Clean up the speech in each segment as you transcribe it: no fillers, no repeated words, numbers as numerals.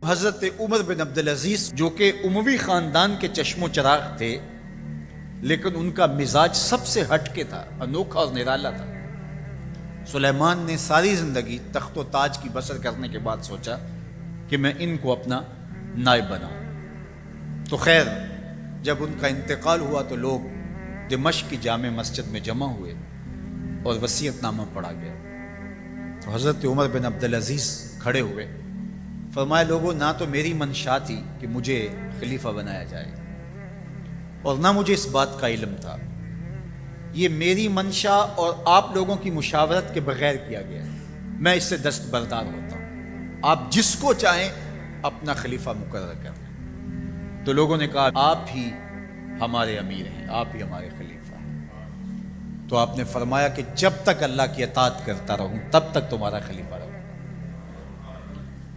حضرت عمر بن عبدالعزیز جو کہ اموی خاندان کے چشم و چراغ تھے، لیکن ان کا مزاج سب سے ہٹ کے تھا، انوکھا اور نرالا تھا۔ سلیمان نے ساری زندگی تخت و تاج کی بسر کرنے کے بعد سوچا کہ میں ان کو اپنا نائب بناؤں۔ تو خیر جب ان کا انتقال ہوا تو لوگ دمشق کی جامع مسجد میں جمع ہوئے اور وصیت نامہ پڑھا گیا۔ تو حضرت عمر بن عبدالعزیز کھڑے ہوئے، فرمایا لوگوں نہ تو میری منشا تھی کہ مجھے خلیفہ بنایا جائے اور نہ مجھے اس بات کا علم تھا، یہ میری منشا اور آپ لوگوں کی مشاورت کے بغیر کیا گیا ہے، میں اس سے دستبردار ہوتا ہوں، آپ جس کو چاہیں اپنا خلیفہ مقرر کر لیں۔ تو لوگوں نے کہا آپ ہی ہمارے امیر ہیں، آپ ہی ہمارے خلیفہ ہیں۔ تو آپ نے فرمایا کہ جب تک اللہ کی اطاعت کرتا رہوں تب تک تمہارا خلیفہ رہوں۔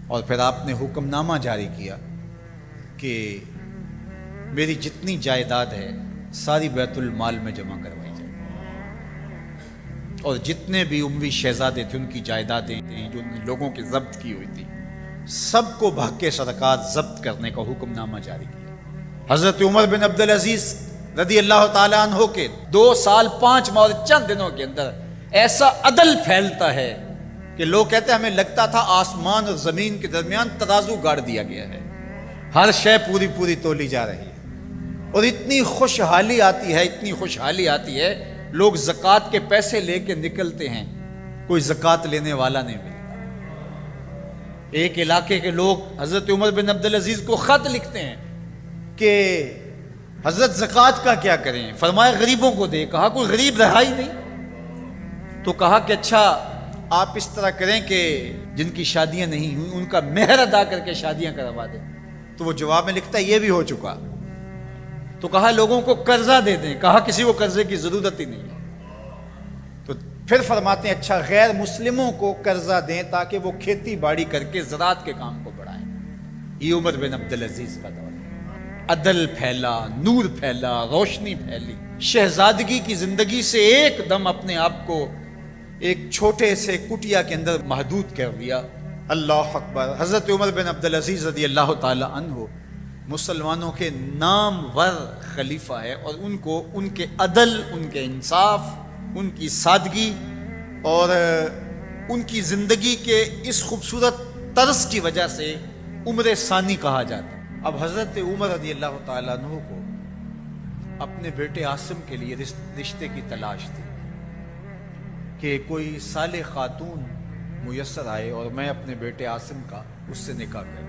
اور پھر آپ نے حکم نامہ جاری کیا کہ میری جتنی جائیداد ہے ساری بیت المال میں جمع کروائی جائے، اور جتنے بھی اموی شہزادے تھے ان کی جائیدادیں جو لوگوں کے ضبط کی ہوئی تھی سب کو بحق صدقات ضبط کرنے کا حکم نامہ جاری کیا۔ حضرت عمر بن عبدالعزیز رضی اللہ تعالیٰ عنہ کے 2 سال 5 ماہ اور چند دنوں کے اندر ایسا عدل پھیلتا ہے کہ لوگ کہتے ہیں ہمیں لگتا تھا آسمان اور زمین کے درمیان ترازو گاڑ دیا گیا ہے، ہر شے پوری تولی جا رہی ہے، اور اتنی خوشحالی آتی ہے، اتنی خوشحالی آتی ہے، لوگ زکوٰۃ کے پیسے لے کے نکلتے ہیں، کوئی زکوٰۃ لینے والا نہیں ملتا۔ ایک علاقے کے لوگ حضرت عمر بن عبدالعزیز کو خط لکھتے ہیں کہ حضرت زکوٰۃ کا کیا کریں؟ فرمایا غریبوں کو دے۔ کہا کوئی غریب رہا ہی نہیں، تو کہا کہ اچھا آپ اس طرح کریں کہ جن کی شادیاں نہیں ہوئی ان کا مہر ادا کر کے شادیاں کروا دیں۔ تو وہ جواب میں لکھتا ہے یہ بھی ہو چکا۔ تو کہا لوگوں کو قرضہ دے دیں۔ کہا کسی کو قرضے کی ضرورت ہی نہیں ہے۔ تو پھر فرماتے ہیں اچھا غیر مسلموں کو قرضہ دیں تاکہ وہ کھیتی باڑی کر کے زراعت کے کام کو بڑھائیں۔ یہ عمر بن عبدالعزیز کا دور ہے، عدل پھیلا، نور پھیلا، روشنی پھیلی، شہزادگی کی زندگی سے ایک دم اپنے آپ کو ایک چھوٹے سے کٹیا کے اندر محدود کر دیا۔ اللہ اکبر۔ حضرت عمر بن عبدالعزیز رضی اللہ تعالی عنہ مسلمانوں کے نامور خلیفہ ہے، اور ان کو ان کے عدل، ان کے انصاف، ان کی سادگی اور ان کی زندگی کے اس خوبصورت طرز کی وجہ سے عمر ثانی کہا جاتا ہے۔ اب حضرت عمر رضی اللہ تعالیٰ عنہ کو اپنے بیٹے عاصم کے لیے رشتے کی تلاش تھی کہ کوئی صالح خاتون میسر آئے اور میں اپنے بیٹے عاصم کا اس سے نکاح کروں۔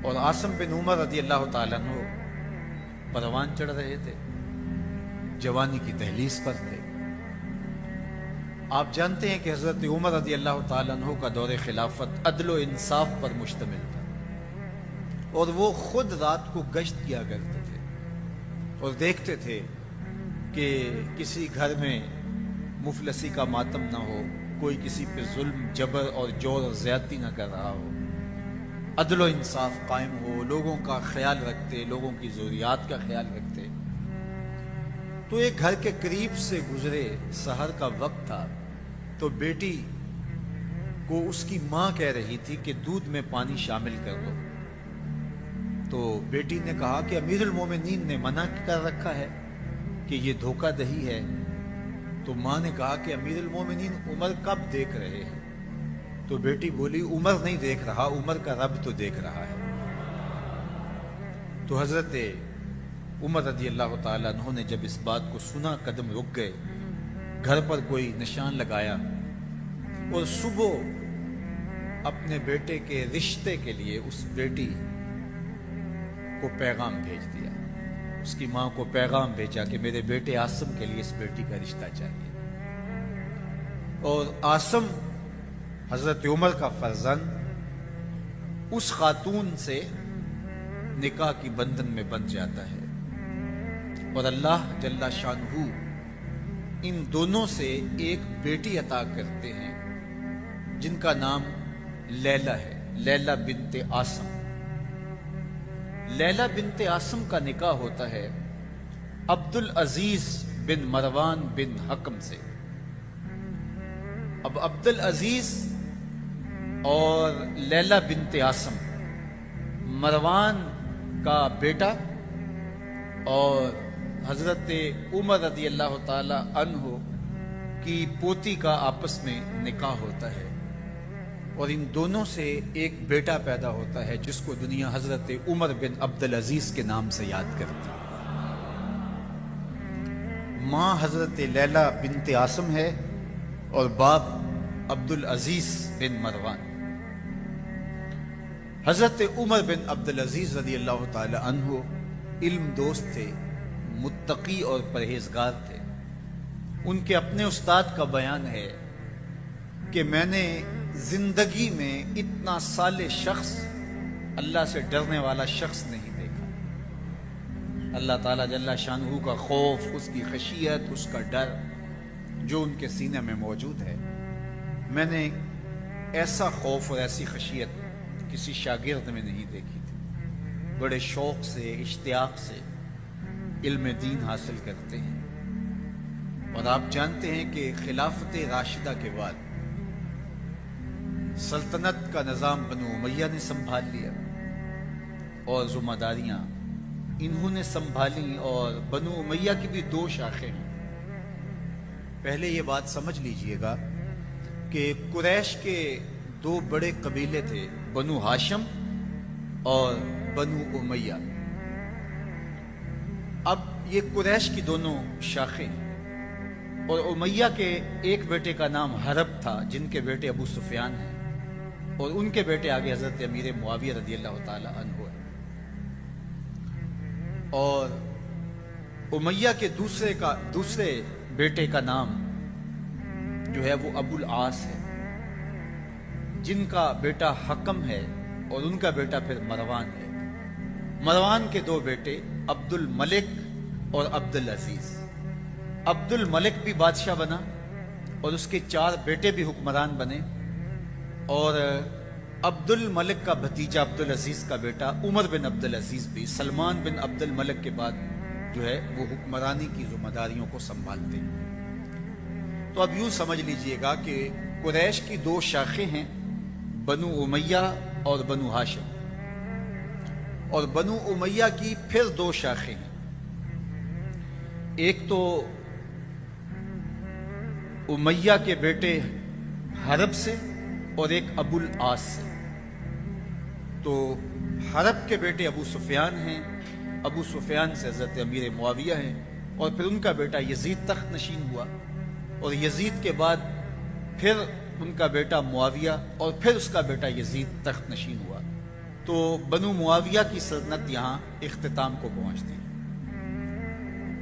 اور عاصم بن عمر رضی اللہ تعالیٰ عنہ پروان چڑھ رہے تھے، جوانی کی دہلیز پر تھے۔ آپ جانتے ہیں کہ حضرت عمر رضی اللہ تعالیٰ عنہ کا دور خلافت عدل و انصاف پر مشتمل تھا، اور وہ خود رات کو گشت کیا کرتے تھے اور دیکھتے تھے کہ کسی گھر میں مفلسی کا ماتم نہ ہو، کوئی کسی پہ ظلم، جبر اور جور اور زیادتی نہ کر رہا ہو، عدل و انصاف قائم ہو، لوگوں کا خیال رکھتے، لوگوں کی ضروریات کا خیال رکھتے۔ تو ایک گھر کے قریب سے گزرے، سحر کا وقت تھا، تو بیٹی کو اس کی ماں کہہ رہی تھی کہ دودھ میں پانی شامل کر دو۔ تو بیٹی نے کہا کہ امیر المومنین نے منع کر رکھا ہے کہ یہ دھوکہ دہی ہے۔ تو ماں نے کہا کہ امیر المومنین عمر کب دیکھ رہے ہیں؟ تو بیٹی بولی عمر نہیں دیکھ رہا، عمر کا رب تو دیکھ رہا ہے۔ تو حضرت عمر رضی اللہ تعالیٰ عنہ نے جب اس بات کو سنا قدم رک گئے، گھر پر کوئی نشان لگایا اور صبح اپنے بیٹے کے رشتے کے لیے اس بیٹی کو پیغام بھیج دیا، اس کی ماں کو پیغام بھیجا کہ میرے بیٹے عاصم کے لیے اس بیٹی کا رشتہ چاہیے۔ اور عاصم حضرت عمر کا فرزند اس خاتون سے نکاح کی بندھن میں بندھ جاتا ہے، اور اللہ جل شانہ ان دونوں سے ایک بیٹی عطا کرتے ہیں جن کا نام لیلہ ہے، لیلہ بنت عاصم۔ لیلہ بنت عاصم کا نکاح ہوتا ہے عبدالعزیز بن مروان بن حکم سے۔ اب عبدالعزیز اور لیلہ بنت عاصم مروان کا بیٹا اور حضرت عمر رضی اللہ تعالی عنہ کی پوتی کا آپس میں نکاح ہوتا ہے، اور ان دونوں سے ایک بیٹا پیدا ہوتا ہے جس کو دنیا حضرت عمر بن عبدالعزیز کے نام سے یاد کرتی ہے۔ ماں حضرت لیلہ بنت عاصم ہے اور باپ عبدالعزیز بن مروان۔ حضرت عمر بن عبدالعزیز رضی اللہ تعالی عنہ علم دوست تھے، متقی اور پرہیزگار تھے۔ ان کے اپنے استاد کا بیان ہے کہ میں نے زندگی میں اتنا صالح شخص، اللہ سے ڈرنے والا شخص نہیں دیکھا۔ اللہ تعالیٰ جل شانہ کا خوف، اس کی خشیت، اس کا ڈر جو ان کے سینے میں موجود ہے، میں نے ایسا خوف اور ایسی خشیت کسی شاگرد میں نہیں دیکھی تھی۔ بڑے شوق سے، اشتیاق سے علم دین حاصل کرتے ہیں، اور آپ جانتے ہیں کہ خلافت راشدہ کے بعد سلطنت کا نظام بنو امیہ نے سنبھال لیا اور ذمہ داریاں انہوں نے سنبھالی، اور بنو امیہ کی بھی دو شاخیں ہیں۔ پہلے یہ بات سمجھ لیجئے گا کہ قریش کے دو بڑے قبیلے تھے، بنو ہاشم اور بنو امیہ۔ اب یہ قریش کی دونوں شاخیں ہیں، اور امیہ کے ایک بیٹے کا نام حرب تھا جن کے بیٹے ابو سفیان ہیں، اور ان کے بیٹے آگے حضرت امیر معاویہ رضی اللہ تعالی عنہ ہے۔ اور امیہ کے دوسرے بیٹے کا نام جو ہے وہ ابو العاص ہے، جن کا بیٹا حکم ہے، اور ان کا بیٹا پھر مروان ہے۔ مروان کے دو بیٹے عبد الملک اور عبد العزیز۔ عبد الملک بھی بادشاہ بنا، اور اس کے 4 بیٹے بھی حکمران بنے، اور عبد الملک کا بھتیجا عبد العزیز کا بیٹا عمر بن عبد العزیز بھی سلمان بن عبد الملک کے بعد جو ہے وہ حکمرانی کی ذمہ داریوں کو سنبھالتے ہیں۔ تو اب یوں سمجھ لیجئے گا کہ قریش کی 2 شاخیں ہیں، بنو امیہ اور بنو ہاشم، اور بنو امیہ کی پھر 2 شاخیں ہیں، ایک تو امیہ کے بیٹے حرب سے اور ایک ابو العاص سے۔ تو حرب کے بیٹے ابو سفیان ہیں، ابو سفیان سے حضرت امیر معاویہ ہیں، اور پھر ان کا بیٹا یزید تخت نشین ہوا، اور یزید کے بعد پھر ان کا بیٹا معاویہ، اور پھر اس کا بیٹا یزید تخت نشین ہوا۔ تو بنو معاویہ کی سلطنت یہاں اختتام کو پہنچتی ہے۔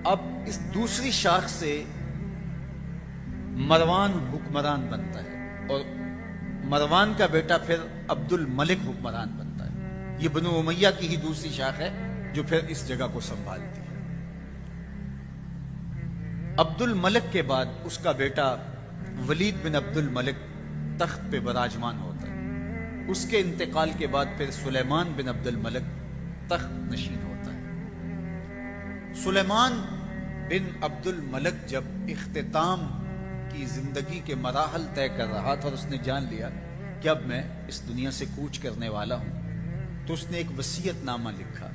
اب اس دوسری شاخ سے مروان حکمران بنتا ہے، اور مروان کا بیٹا پھر عبد الملک حکمران بنتا ہے۔ یہ بنو امیہ کی ہی دوسری شاخ ہے جو پھر اس جگہ کو سنبھالتی ہے۔ عبد الملک کے بعد اس کا بیٹا ولید بن عبد الملک تخت پہ براجمان ہوتا ہے۔ اس کے انتقال کے بعد پھر سلیمان بن عبد الملک تخت نشین ہوتا ہے۔ سلیمان بن عبد الملک جب اختتام کی زندگی کے مراحل طے کر رہا تھا، اور اس نے جان لیا کہ اب میں اس دنیا سے کوچ کرنے والا ہوں، تو اس نے ایک وصیت نامہ لکھا۔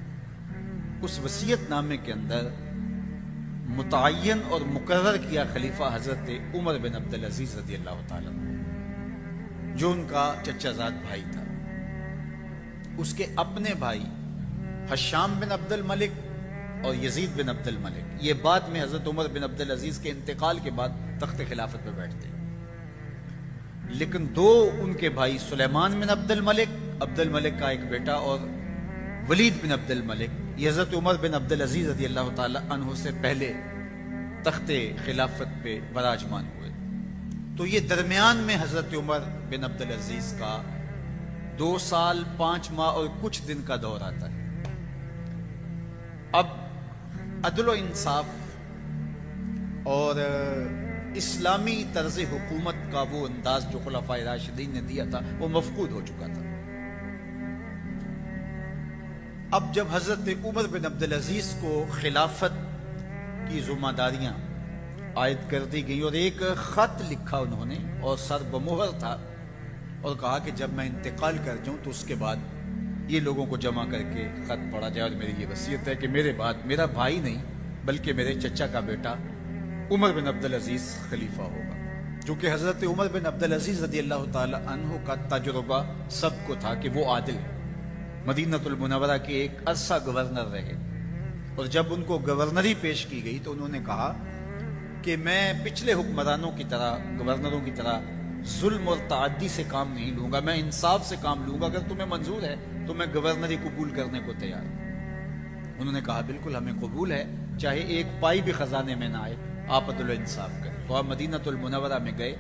اس وصیت نامے کے اندر متعین اور مقرر کیا خلیفہ حضرت عمر بن عبدالعزیز رضی اللہ تعالیٰ عنہ، جو ان کا چچا زاد بھائی تھا۔ اس کے اپنے بھائی ہشام بن عبد الملک اور یزید بن عبد الملک، یہ بعد میں حضرت عمر بن عبدالعزیز کے انتقال کے بعد تخت خلافت پہ بیٹھتے ہیں، لیکن 2 ان کے بھائی سلیمان بن عبد الملک کا ایک بیٹا، اور ولید بن عبد الملک، یہ حضرت عمر بن عبدالعزیز رضی اللہ تعالی عنہ سے پہلے تخت خلافت پہ براجمان ہوئے۔ تو یہ درمیان میں حضرت عمر بن عبدالعزیز کا 2 سال 5 ماہ اور کچھ دن کا دور آتا ہے۔ اب عدل و انصاف اور اسلامی طرز حکومت کا وہ انداز جو خلفائے راشدین نے دیا تھا وہ مفقود ہو چکا تھا۔ اب جب حضرت عمر بن عبدالعزیز کو خلافت کی ذمہ داریاں عائد کر دی گئی، اور ایک خط لکھا انہوں نے اور سر بمہر تھا اور کہا کہ جب میں انتقال کر جاؤں تو اس کے بعد یہ لوگوں کو جمع کر کے خط پڑھا جائے، اور میری یہ وصیت ہے کہ میرے بعد میرا بھائی نہیں بلکہ میرے چچا کا بیٹا عمر بن عبدالعزیز خلیفہ ہوگا، جو کہ حضرت عمر بن عبدالعزیز رضی اللہ تعالی عنہ کا تجربہ سب کو تھا کہ وہ عادل ہے، مدینہ المنورہ کے ایک عرصہ گورنر رہے، اور جب ان کو گورنری پیش کی گئی تو انہوں نے کہا کہ میں پچھلے حکمرانوں کی طرح، گورنروں کی طرح ظلم اور تعدی سے کام نہیں لوں گا، میں انصاف سے کام لوں گا، اگر تمہیں منظور ہے تو میں گورنری قبول کرنے کو تیار ہوں۔ انہوں نے کہا بالکل ہمیں قبول ہے، چاہے ایک پائی بھی خزانے میں نہ آئے، آپ عدل و انصاف کریں۔ تو آپ مدینہ المنورہ میں گئے،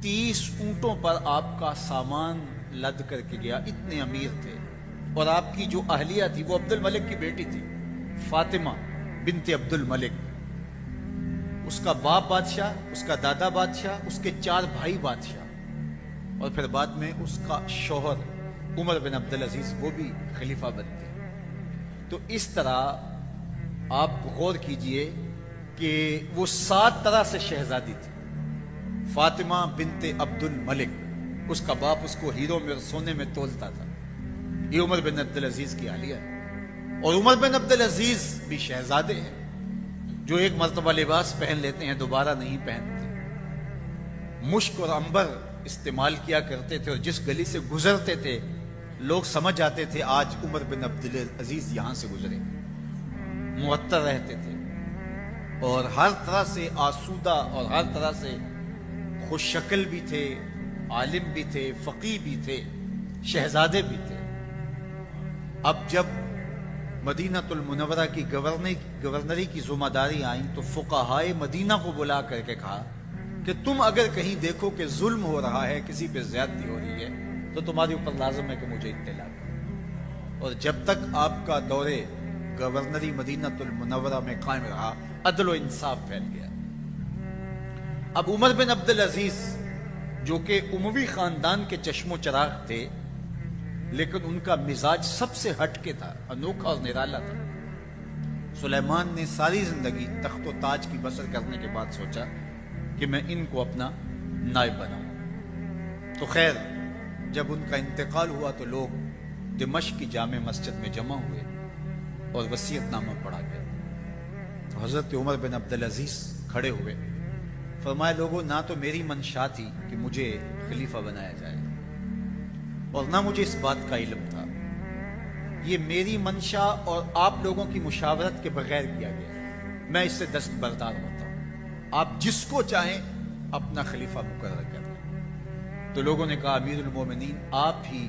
30 اونٹوں پر آپ کا سامان لد کر کے گیا، اتنے امیر تھے، اور آپ کی جو اہلیہ تھی وہ عبد الملک کی بیٹی تھی، فاطمہ بنت عبد الملک، اس کا باپ بادشاہ، اس کا دادا بادشاہ، اس کے 4 بھائی بادشاہ، اور پھر بعد میں اس کا شوہر عمر بن عبدالعزیز وہ بھی خلیفہ بنتے۔ تو اس طرح آپ غور کیجئے کہ وہ 7 طرح سے شہزادی تھی۔ فاطمہ بنت عبد الملک، اس کا باپ اس کو ہیروں میں اور سونے میں تولتا تھا، یہ عمر بن عبدالعزیز کی اہلیہ ہے، اور عمر بن عبدالعزیز بھی شہزادے ہیں جو ایک مرتبہ لباس پہن لیتے ہیں دوبارہ نہیں پہنتے، مشک اور عنبر استعمال کیا کرتے تھے، اور جس گلی سے گزرتے تھے لوگ سمجھ جاتے تھے آج عمر بن عبدالعزیز یہاں سے گزرے، معطر رہتے تھے، اور ہر طرح سے آسودہ اور ہر طرح سے خوش شکل بھی تھے، عالم بھی تھے، فقیہ بھی تھے، شہزادے بھی تھے۔ اب جب مدینہ المنورہ کی گورنری کی ذمہ داری آئیں تو فقہائے مدینہ کو بلا کر کے کہا کہ تم اگر کہیں دیکھو کہ ظلم ہو رہا ہے، کسی پہ زیادتی ہو رہی ہے، تو تمہارے اوپر لازم ہے کہ مجھے اطلاع کرو۔ اور جب تک آپ کا دور گورنری مدینہ المنورہ میں قائم رہا، عدل و انصاف پھیل گیا۔ اب عمر بن عبدالعزیز جو کہ اموی خاندان کے چشم و چراغ تھے، لیکن ان کا مزاج سب سے ہٹ کے تھا، انوکھا اور نرالا تھا۔ سلیمان نے ساری زندگی تخت و تاج کی بسر کرنے کے بعد سوچا کہ میں ان کو اپنا نائب بناؤں۔ تو خیر جب ان کا انتقال ہوا تو لوگ دمشق کی جامع مسجد میں جمع ہوئے اور وصیت نامہ پڑھا گیا۔ تو حضرت عمر بن عبدالعزیز کھڑے ہوئے، فرمایا لوگوں، نہ تو میری منشا تھی کہ مجھے خلیفہ بنایا جائے، اور نہ مجھے اس بات کا علم تھا، یہ میری منشا اور آپ لوگوں کی مشاورت کے بغیر کیا گیا، میں اس سے دستبردار ہوتا ہوں، آپ جس کو چاہیں اپنا خلیفہ مقرر کریں۔ تو لوگوں نے کہا امیر المومنین آپ ہی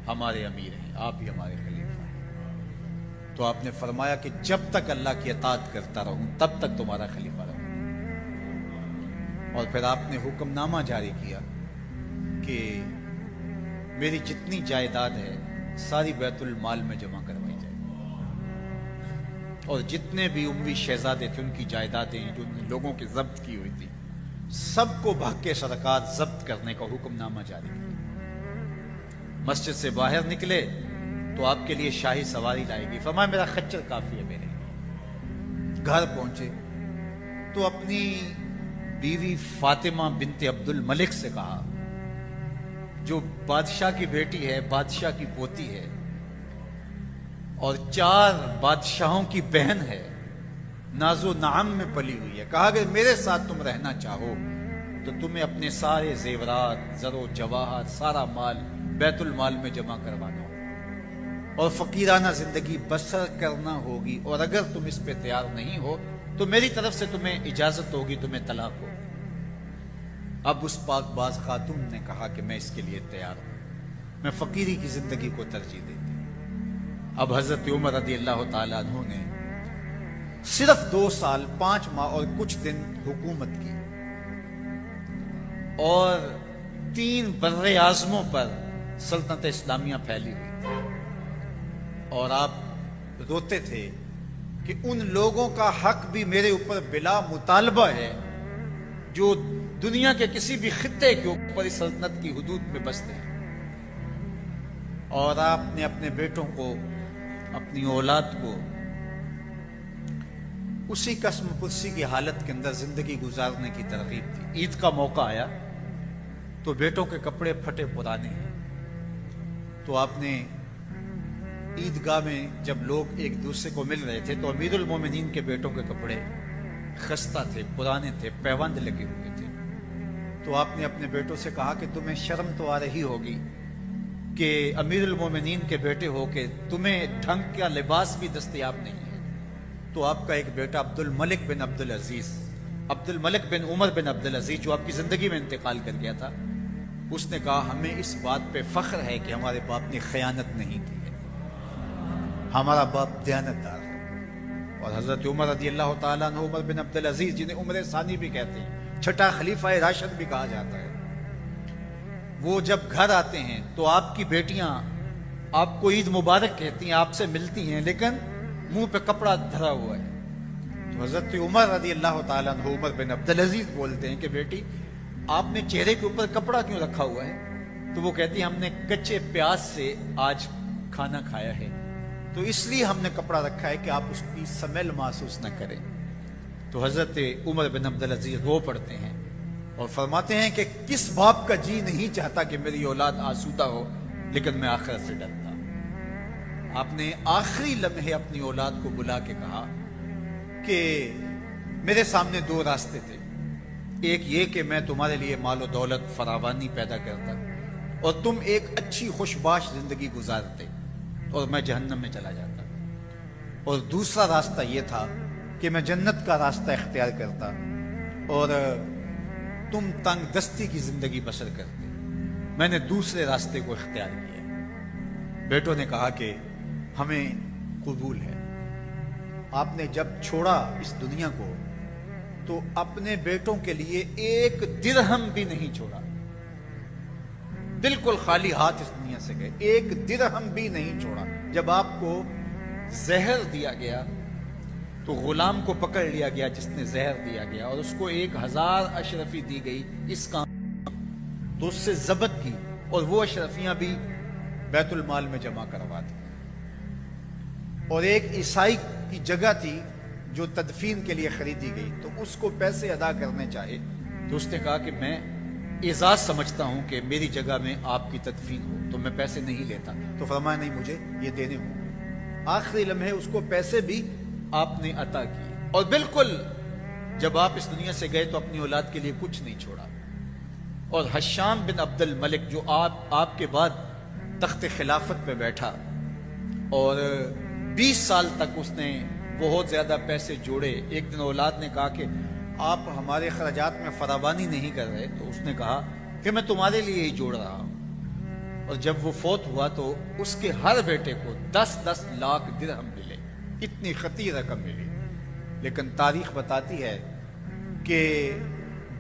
ہمارے امیر ہیں، آپ ہی ہمارے خلیفہ ہیں۔ تو آپ نے فرمایا کہ جب تک اللہ کی اطاعت کرتا رہوں تب تک تمہارا خلیفہ رہوں۔ اور پھر آپ نے حکم نامہ جاری کیا کہ میری جتنی جائیداد ہے ساری بیت المال میں جمع کروائی جائے، اور جتنے بھی اموی شہزادے تھے ان کی جائیدادیں جو لوگوں کی ضبط کی ہوئی تھی سب کو بھگ کے سرکار ضبط کرنے کا حکم نامہ جاری کیا۔ مسجد سے باہر نکلے تو آپ کے لیے شاہی سواری لائے گی، فرمایا میرا خچر کافی ہے میرے لیے۔ گھر پہنچے تو اپنی بیوی فاطمہ بنت عبد الملک سے کہا، جو بادشاہ کی بیٹی ہے، بادشاہ کی پوتی ہے، اور 4 بادشاہوں کی بہن ہے، ناز و نعم میں پلی ہوئی ہے، کہا کہ میرے ساتھ تم رہنا چاہو تو تمہیں اپنے سارے زیورات، زر و جواہر، سارا مال بیت المال میں جمع کروانا ہوگا، اور فقیرانہ زندگی بسر کرنا ہوگی، اور اگر تم اس پہ تیار نہیں ہو تو میری طرف سے تمہیں اجازت ہوگی، تمہیں طلاق ہوگی۔ اب اس پاک باز خاتون نے کہا کہ میں اس کے لیے تیار ہوں، میں فقیری کی زندگی کو ترجیح دیتی ہوں۔ اب حضرت عمر رضی اللہ تعالیٰ عنہ نے صرف 2 سال 5 ماہ اور کچھ دن حکومت کی، اور 3 بر اعظموں پر سلطنت اسلامیہ پھیلی ہوئی تھی، اور آپ روتے تھے کہ ان لوگوں کا حق بھی میرے اوپر بلا مطالبہ ہے جو دنیا کے کسی بھی خطے کے اوپر اس سلطنت کی حدود میں بستے ہیں۔ اور آپ نے اپنے بیٹوں کو، اپنی اولاد کو اسی قسم پرسی کی حالت کے اندر زندگی گزارنے کی ترغیب دی۔ عید کا موقع آیا تو بیٹوں کے کپڑے پھٹے پرانے ہیں. تو آپ نے عیدگاہ میں جب لوگ ایک دوسرے کو مل رہے تھے تو امیر المومنین کے بیٹوں کے کپڑے خستہ تھے, پرانے تھے, پیوند لگے ہوئے تھے. تو آپ نے اپنے بیٹوں سے کہا کہ تمہیں شرم تو آ رہی ہوگی کہ امیر المومنین کے بیٹے ہو کے تمہیں ڈھنگ کا لباس بھی دستیاب نہیں ہے. تو آپ کا ایک بیٹا عبد الملک بن عبد العزیز, عبد الملک بن عمر بن عبد العزیز, جو آپ کی زندگی میں انتقال کر گیا تھا, اس نے کہا ہمیں اس بات پہ فخر ہے کہ ہمارے باپ نے خیانت نہیں کی ہے, ہمارا باپ دیانتدار ہے. اور حضرت عمر رضی اللہ تعالیٰ عنہ, عمر بن عبد العزیز جنہیں عمر ثانی بھی کہتے ہیں, چھٹا خلیفہ راشد بھی کہا جاتا ہے, وہ جب گھر آتے ہیں تو آپ کی بیٹیاں آپ کو عید مبارک کہتی ہیں, آپ سے ملتی ہیں, لیکن منہ پہ کپڑا دھرا ہوا ہے. تو حضرت عمر رضی اللہ تعالیٰ عنہ, عمر بن عبد العزیز بولتے ہیں کہ بیٹی آپ نے چہرے کے اوپر کپڑا کیوں رکھا ہوا ہے؟ تو وہ کہتی ہیں ہم نے کچے پیاز سے آج کھانا کھایا ہے, تو اس لیے ہم نے کپڑا رکھا ہے کہ آپ اس کی سمیل محسوس نہ کریں. تو حضرت عمر بن عبد العزیز رو پڑتے ہیں اور فرماتے ہیں کہ کس باپ کا جی نہیں چاہتا کہ میری اولاد آسودہ ہو, لیکن میں آخرت سے ڈرتا. آپ نے آخری لمحے اپنی اولاد کو بلا کے کہا کہ میرے سامنے دو راستے تھے, ایک یہ کہ میں تمہارے لیے مال و دولت فراوانی پیدا کرتا اور تم ایک اچھی خوشباش زندگی گزارتے اور میں جہنم میں چلا جاتا, اور دوسرا راستہ یہ تھا کہ میں جنت کا راستہ اختیار کرتا اور تم تنگ دستی کی زندگی بسر کرتے. میں نے دوسرے راستے کو اختیار کیا. بیٹوں نے کہا کہ ہمیں قبول ہے. آپ نے جب چھوڑا اس دنیا کو تو اپنے بیٹوں کے لیے ایک درہم بھی نہیں چھوڑا, بالکل خالی ہاتھ اس دنیا سے گئے, ایک درہم بھی نہیں چھوڑا. جب آپ کو زہر دیا گیا تو غلام کو پکڑ لیا گیا جس نے زہر دیا گیا, اور اس کو 1000 اشرفی دی گئی اس کام, تو اس سے ضبط کی اور وہ اشرفیاں بھی بیت المال میں جمع کروا دی. اور ایک عیسائی کی جگہ تھی جو تدفین کے لیے خریدی گئی, تو اس کو پیسے ادا کرنے چاہے تو اس نے کہا کہ میں اعزاز سمجھتا ہوں کہ میری جگہ میں آپ کی تدفین ہو, تو میں پیسے نہیں لیتا. تو فرمایا نہیں, مجھے یہ دینے ہوں گے. آخری لمحے اس کو پیسے بھی آپ نے عطا کیے, اور بالکل جب آپ اس دنیا سے گئے تو اپنی اولاد کے لیے کچھ نہیں چھوڑا. اور حشام بن عبد الملک جو آپ کے بعد تخت خلافت پہ بیٹھا اور 20 سال تک اس نے بہت زیادہ پیسے جوڑے, ایک دن اولاد نے کہا کہ آپ ہمارے خراجات میں فراوانی نہیں کر رہے, تو اس نے کہا کہ میں تمہارے لیے ہی جوڑ رہا ہوں. اور جب وہ فوت ہوا تو اس کے ہر بیٹے کو 10-10 لاکھ درہم ملے, اتنی خطیر رقم ملی. لیکن تاریخ بتاتی ہے کہ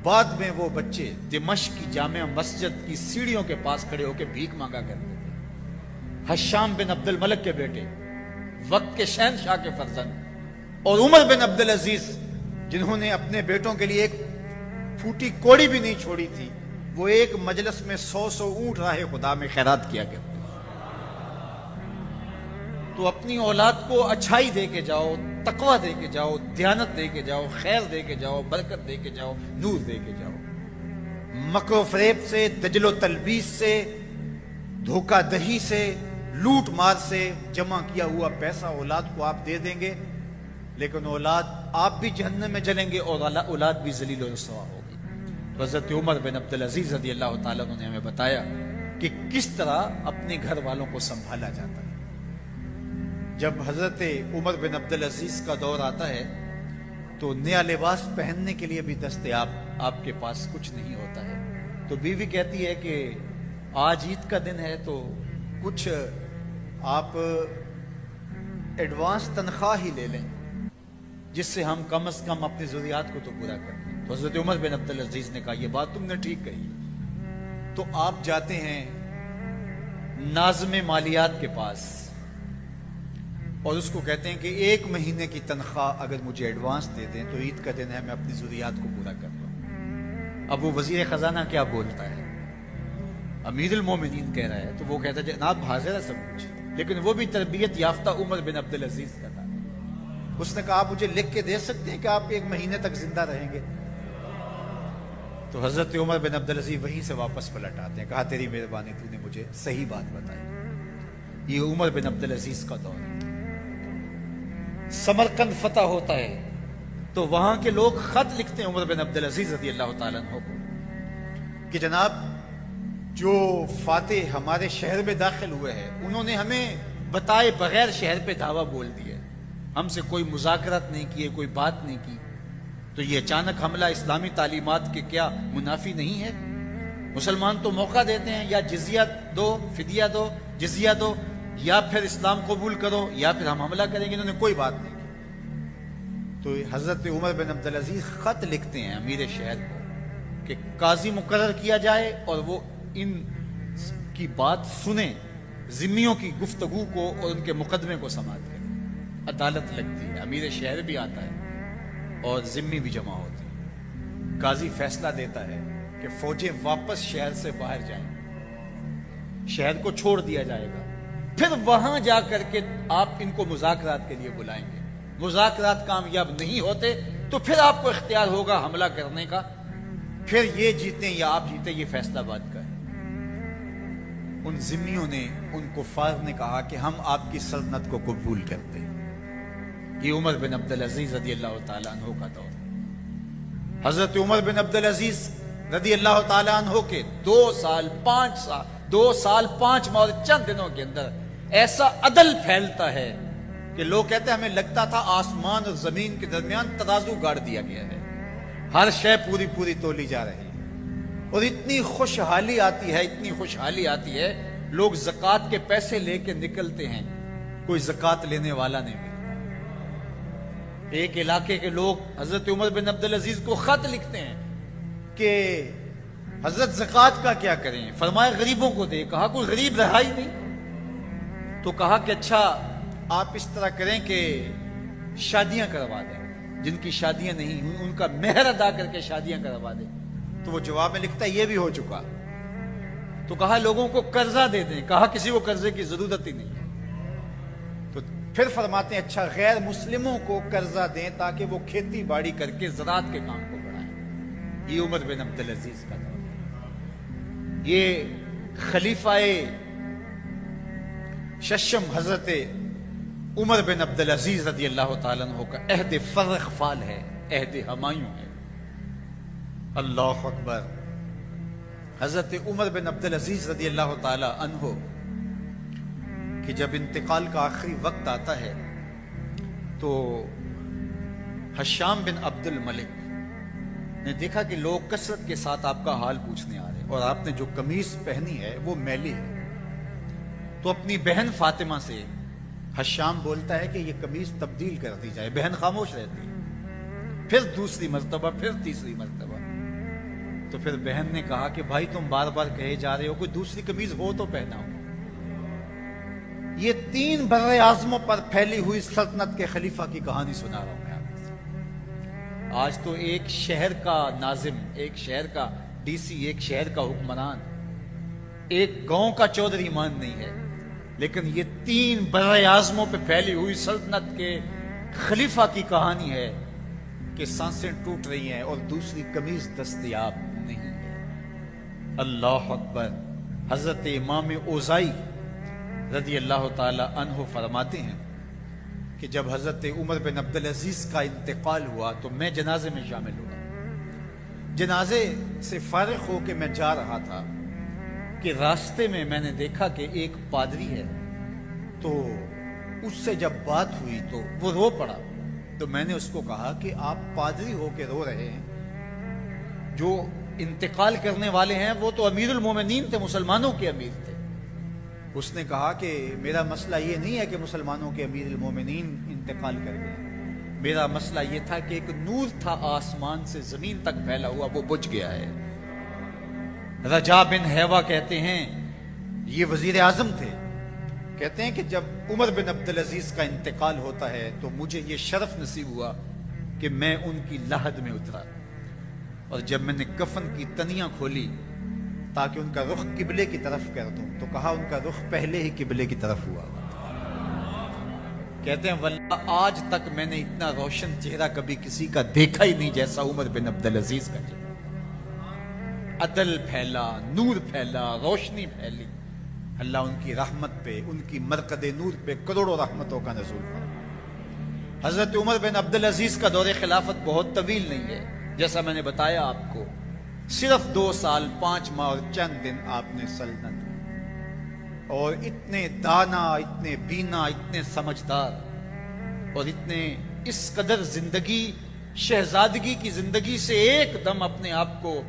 بعد میں وہ بچے دمشق کی جامع مسجد کی سیڑھیوں کے پاس کھڑے ہو کے بھیک مانگا کرتے تھے. حشام بن عبد الملک کے بیٹے, وقت کے شہنشاہ کے فرزند, اور عمر بن عبد العزیز جنہوں نے اپنے بیٹوں کے لیے ایک پھوٹی کوڑی بھی نہیں چھوڑی تھی, وہ ایک مجلس میں 100 اونٹ راہ خدا میں خیرات کیا کرتے. تو اپنی اولاد کو اچھائی دے کے جاؤ, تقوی دے کے جاؤ, دیانت دے کے جاؤ, خیر دے کے جاؤ, برکت دے کے جاؤ, نور دے کے جاؤ. مکر و فریب سے, دجل و تلبیس سے, دھوکہ دہی سے, لوٹ مار سے جمع کیا ہوا پیسہ اولاد کو آپ دے دیں گے, لیکن اولاد آپ بھی جہنم میں جلیں گے اور اولاد بھی ذلیل و رسوا ہوگی. تو حضرت عمر بن عبد العزیز رضی اللہ تعالیٰ عنہ نے ہمیں بتایا کہ کس طرح اپنے گھر والوں کو سنبھالا جاتا ہے. جب حضرت عمر بن عبد العزیز کا دور آتا ہے تو نیا لباس پہننے کے لیے بھی دستیاب آپ کے پاس کچھ نہیں ہوتا ہے. تو بیوی کہتی ہے کہ آج عید کا دن ہے تو کچھ آپ ایڈوانس تنخواہ ہی لے لیں جس سے ہم کم از کم اپنی ضروریات کو تو پورا کر لیں. تو حضرت عمر بن عبد العزیز نے کہا یہ بات تم نے ٹھیک کہی. تو آپ جاتے ہیں ناظم مالیات کے پاس اور اس کو کہتے ہیں کہ 1 مہینے کی تنخواہ اگر مجھے ایڈوانس دے دیں تو عید کا دن ہے, میں اپنی ضروریات کو پورا کر لوں. اب وہ وزیر خزانہ کیا بولتا ہے, امیر المومنین کہہ رہا ہے, تو وہ کہتا ہے جناب حاضر ہے سب کچھ, لیکن وہ بھی تربیت یافتہ عمر بن عبد العزیز کا تھا. اس نے کہا آپ مجھے لکھ کے دے سکتے ہیں کہ آپ 1 مہینے تک زندہ رہیں گے؟ تو حضرت عمر بن عبدالعزیز وہیں سے واپس پلٹ آتے ہیں، کہا تیری مہربانی، تو نے مجھے صحیح بات بتائی۔ یہ عمر بن عبدالعزیز کا دور ہے۔ سمرقند فتح ہوتا ہے تو وہاں کے لوگ خط لکھتے ہیں عمر بن عبدالعزیز رضی اللہ تعالیٰ عنہ کو کہ جناب جو فاتح ہمارے شہر میں داخل ہوئے ہیں انہوں نے ہمیں بتائے بغیر شہر پہ دھاوا بول دیا، ہم سے کوئی مذاکرات نہیں کیے، کوئی بات نہیں کی، تو یہ اچانک حملہ اسلامی تعلیمات کے کیا منافی نہیں ہے؟ مسلمان تو موقع دیتے ہیں، یا جزیہ دو، فدیہ دو، جزیہ دو، یا پھر اسلام قبول کرو یا پھر ہم حملہ کریں گے۔ انہوں نے کوئی بات نہیں کی۔ تو حضرت عمر بن عبدالعزیز خط لکھتے ہیں امیر شہر کو کہ قاضی مقرر کیا جائے اور وہ ان کی بات سنیں، ذمیوں کی گفتگو کو اور ان کے مقدمے کو سماعت کریں۔ عدالت لگتی ہے، امیر شہر بھی آتا ہے اور ذمی بھی جمع ہوتے ہیں۔ قاضی فیصلہ دیتا ہے کہ فوجیں واپس شہر سے باہر جائیں، شہر کو چھوڑ دیا جائے گا، پھر وہاں جا کر کے آپ ان کو مذاکرات کے لیے بلائیں گے، مذاکرات کامیاب نہیں ہوتے تو پھر آپ کو اختیار ہوگا حملہ کرنے کا، پھر یہ جیتیں یا آپ جیتیں، یہ فیصلہ بات کا ہے۔ ان ذمیوں نے، ان کفار نے کہا کہ ہم آپ کی سلطنت کو قبول کرتے ہیں۔ یہ عمر بن عبدالعزیز رضی اللہ تعالیٰ عنہ کا دور ہے۔ حضرت عمر بن عبدالعزیز رضی اللہ تعالیٰ عنہ کے 2 سال 5 ماہ اور چند دنوں کے اندر ایسا عدل پھیلتا ہے کہ لوگ کہتے ہیں ہمیں لگتا تھا آسمان اور زمین کے درمیان ترازو گاڑ دیا گیا ہے، ہر شے پوری تولی جا رہی ہے، اور اتنی خوشحالی آتی ہے، لوگ زکوٰۃ کے پیسے لے کے نکلتے ہیں، کوئی زکوٰۃ لینے والا نہیں ملتا۔ ایک علاقے کے لوگ حضرت عمر بن عبدالعزیز کو خط لکھتے ہیں کہ حضرت زکوٰۃ کا کیا کریں؟ فرمایا غریبوں کو دے۔ کہا کوئی غریب رہا ہی نہیں، تو کہا کہ اچھا آپ اس طرح کریں کہ شادیاں کروا دیں، جن کی شادیاں نہیں ہوئی ان کا مہر ادا کر کے شادیاں کروا دیں۔ تو وہ جواب میں لکھتا ہے یہ بھی ہو چکا۔ تو کہا لوگوں کو قرضہ دے دیں، کہا کسی کو قرضے کی ضرورت ہی نہیں ہے۔ تو پھر فرماتے ہیں اچھا غیر مسلموں کو قرضہ دیں تاکہ وہ کھیتی باڑی کر کے زراعت کے کام کو بڑھائیں۔ یہ عمر بن عبدالعزیز کا دور ہے۔ یہ خلیفہ ششم حضرت عمر بن عبدالعزیز رضی اللہ تعالیٰ عنہ کا عہد فرخ فال ہے، عہد ہمایوں ہے۔ اللہ اکبر۔ حضرت عمر بن عبدالعزیز رضی اللہ تعالیٰ عنہ کہ جب انتقال کا آخری وقت آتا ہے تو حشام بن عبد الملک نے دیکھا کہ لوگ کثرت کے ساتھ آپ کا حال پوچھنے آ رہے ہیں اور آپ نے جو قمیص پہنی ہے وہ میلی ہے، تو اپنی بہن فاطمہ سے حشام بولتا ہے کہ یہ قمیص تبدیل کر دی جائے۔ بہن خاموش رہتی ہے، پھر دوسری مرتبہ، پھر تیسری مرتبہ، تو پھر بہن نے کہا کہ بھائی تم بار بار کہے جا رہے ہو کوئی دوسری قمیض ہو تو پہنا ہو۔ یہ 3 بر اعظموں پر پھیلی ہوئی سلطنت کے خلیفہ کی کہانی سنا رہا ہوں میں آپ سے۔ آج تو ایک شہر کا ناظم، ایک شہر کا ڈی سی، ایک شہر کا حکمران، ایک گاؤں کا چودھری مان نہیں ہے، لیکن یہ 3 بر اعظموں پہ پھیلی ہوئی سلطنت کے خلیفہ کی کہانی ہے کہ سانسیں ٹوٹ رہی ہیں اور دوسری قمیض دستیاب نہیں ہے۔ اللہ اکبر۔ حضرت امام اوزائی رضی اللہ تعالی عنہ فرماتے ہیں کہ جب حضرت عمر بن عبدالعزیز کا انتقال ہوا تو میں جنازے میں شامل ہوا۔ جنازے سے فارغ ہو کے میں جا رہا تھا کہ راستے میں میں نے دیکھا کہ ایک پادری ہے، تو اس سے جب بات ہوئی تو وہ رو پڑا، تو میں نے اس کو کہا کہ آپ پادری ہو کے رو رہے ہیں، جو انتقال کرنے والے ہیں وہ تو امیر المومنین تھے، مسلمانوں کے امیر تھے۔ اس نے کہا کہ میرا مسئلہ یہ نہیں ہے کہ مسلمانوں کے امیر المومنین انتقال کر گئے، میرا مسئلہ یہ تھا کہ ایک نور تھا آسمان سے زمین تک پھیلا ہوا، وہ بجھ گیا ہے۔ رجا بن حیوہ کہتے ہیں، یہ وزیر اعظم تھے، کہتے ہیں کہ جب عمر بن عبدالعزیز کا انتقال ہوتا ہے تو مجھے یہ شرف نصیب ہوا کہ میں ان کی لحد میں اترا، اور جب میں نے کفن کی تنیاں کھولی تاکہ ان کا رخ قبلے کی طرف کر دوں تو کہا ان کا رخ پہلے ہی قبلے کی طرف ہوا۔ کہتے ہیں واللہ آج تک میں نے اتنا روشن چہرہ کبھی کسی کا دیکھا ہی نہیں جیسا عمر بن عبدالعزیز کا چہرہ۔ عدل پھیلا، نور پھیلا، روشنی پھیلی۔ اللہ ان کی رحمت پہ، ان کی مرقد نور پہ کروڑوں رحمتوں کا نزول فرمائے۔ حضرت عمر بن عبدالعزیز کا دور خلافت بہت طویل نہیں ہے، جیسا میں نے بتایا آپ کو، صرف 2 سال 5 ماہ اور چند دن آپ نے سلطنت کی، اور اتنے دانا، اتنے بینا، اتنے سمجھدار، اور اتنے اس قدر زندگی، شہزادگی کی زندگی سے ایک دم اپنے آپ کو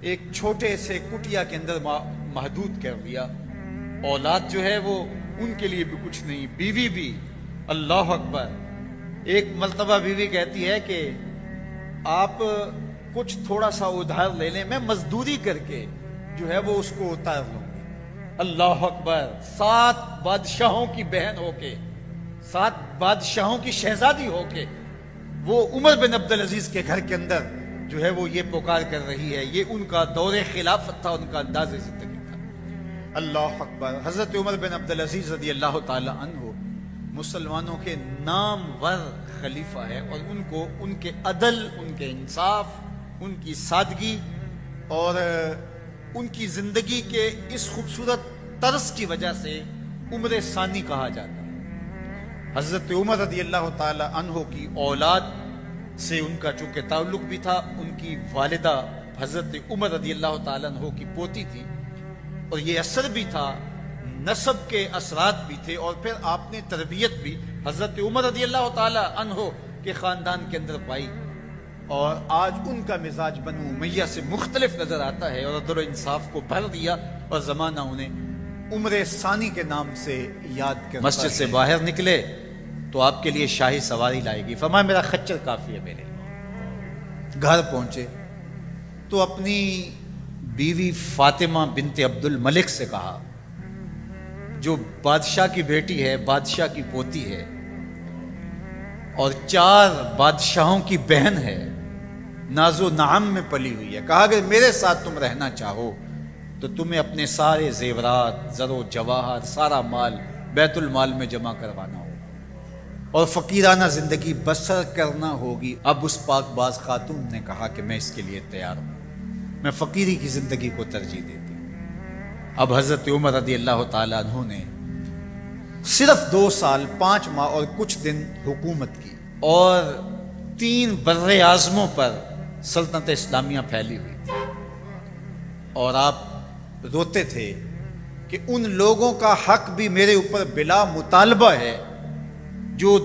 ایک چھوٹے سے کٹیا کے اندر محدود کر دیا۔ اولاد جو ہے وہ ان کے لیے بھی کچھ نہیں، بیوی بھی، اللہ اکبر۔ ایک مرتبہ بیوی کہتی ہے کہ آپ کچھ تھوڑا سا ادھار لے لیں، میں مزدوری کر کے جو ہے وہ اس کو اتار لوں گی۔ اللہ اکبر۔ 7 بادشاہوں کی بہن ہو کے، 7 بادشاہوں کی شہزادی ہو کے وہ عمر بن عبدالعزیز کے گھر کے اندر جو ہے وہ یہ پکار کر رہی ہے۔ یہ ان کا دور خلافت تھا، ان کا انداز زندگی تھا۔ اللہ اکبر۔ حضرت عمر بن عبدالعزیز رضی اللہ تعالی عنہ مسلمانوں کے نامور خلیفہ ہے، اور ان کو ان کے عدل، ان کے انصاف، ان کی سادگی اور ان کی زندگی کے اس خوبصورت طرز کی وجہ سے عمر ثانی کہا جاتا ہے۔ حضرت عمر رضی اللہ تعالی عنہ کی اولاد سے ان کا چونکہ تعلق بھی تھا، ان کی والدہ حضرت عمر رضی اللہ تعالی عنہ کی پوتی تھی، اور یہ اثر بھی تھا، نسب کے اثرات بھی تھے، اور پھر آپ نے تربیت بھی حضرت عمر رضی اللہ تعالی عنہ کے خاندان کے اندر پائی، اور آج ان کا مزاج بنو امیہ سے مختلف نظر آتا ہے، اور عدل و انصاف کو بھر دیا، اور زمانہ انہیں عمر ثانی کے نام سے یاد کرتا ہے۔ مسجد سے باہر نکلے تو آپ کے لیے شاہی سواری لائے گی، فرمایا میرا خچر کافی ہے میرے لیے۔ گھر پہنچے تو اپنی بیوی فاطمہ بنت عبد الملک سے کہا، جو بادشاہ کی بیٹی ہے، بادشاہ کی پوتی ہے، اور 4 بادشاہوں کی بہن ہے، ناز و نعم میں پلی ہوئی ہے، کہا اگر میرے ساتھ تم رہنا چاہو تو تمہیں اپنے سارے زیورات، زر و جواہر، سارا مال بیت المال میں جمع کروانا ہوگا، اور فقیرانہ زندگی بسر کرنا ہوگی۔ اب اس پاک باز خاتون نے کہا کہ میں اس کے لیے تیار ہوں، میں فقیری کی زندگی کو ترجیح دیتی ہوں۔ اب حضرت عمر رضی اللہ تعالیٰ عنہ نے صرف 2 سال 5 ماہ اور کچھ دن حکومت کی، اور 3 بر اعظموں پر سلطنت اسلامیہ پھیلی ہوئی تھی، اور آپ روتے تھے کہ ان لوگوں کا حق بھی میرے اوپر بلا مطالبہ ہے جو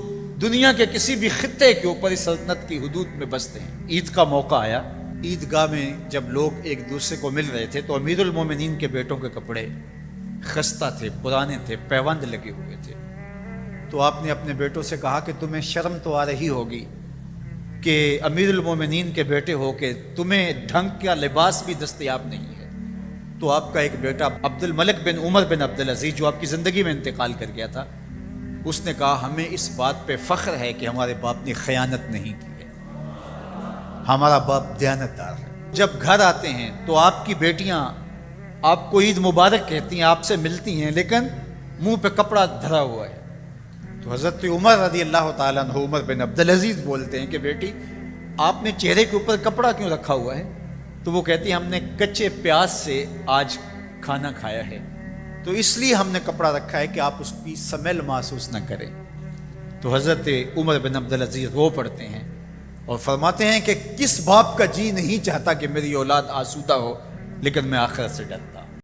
دنیا کے کسی بھی خطے کے اوپر اس سلطنت کی حدود میں بستے ہیں۔ عید کا موقع آیا، عیدگاہ میں جب لوگ ایک دوسرے کو مل رہے تھے تو امیر المومنین کے بیٹوں کے کپڑے خستہ تھے، پرانے تھے، پیوند لگے ہوئے تھے، تو آپ نے اپنے بیٹوں سے کہا کہ تمہیں شرم تو آ رہی ہوگی کہ امیر المومنین کے بیٹے ہو کے تمہیں ڈھنگ کا لباس بھی دستیاب نہیں ہے۔ تو آپ کا ایک بیٹا عبد الملک بن عمر بن عبدالعزیز، جو آپ کی زندگی میں انتقال کر گیا تھا، اس نے کہا ہمیں اس بات پہ فخر ہے کہ ہمارے باپ نے خیانت نہیں کی ہے، ہمارا باپ دیانتدار ہے۔ جب گھر آتے ہیں تو آپ کی بیٹیاں آپ کو عید مبارک کہتی ہیں، آپ سے ملتی ہیں، لیکن منہ پہ کپڑا دھرا ہوا ہے۔ تو حضرت عمر رضی اللہ تعالیٰ عنہ عمر بن عبدالعزیز بولتے ہیں کہ بیٹی آپ نے چہرے کے اوپر کپڑا کیوں رکھا ہوا ہے؟ تو وہ کہتی ہیں ہم نے کچے پیاز سے آج کھانا کھایا ہے، تو اس لیے ہم نے کپڑا رکھا ہے کہ آپ اس کی سمیل محسوس نہ کریں۔ تو حضرت عمر بن عبدالعزیز رو پڑتے ہیں اور فرماتے ہیں کہ کس باپ کا جی نہیں چاہتا کہ میری اولاد آسودہ ہو، لیکن میں آخرت سے ڈرتا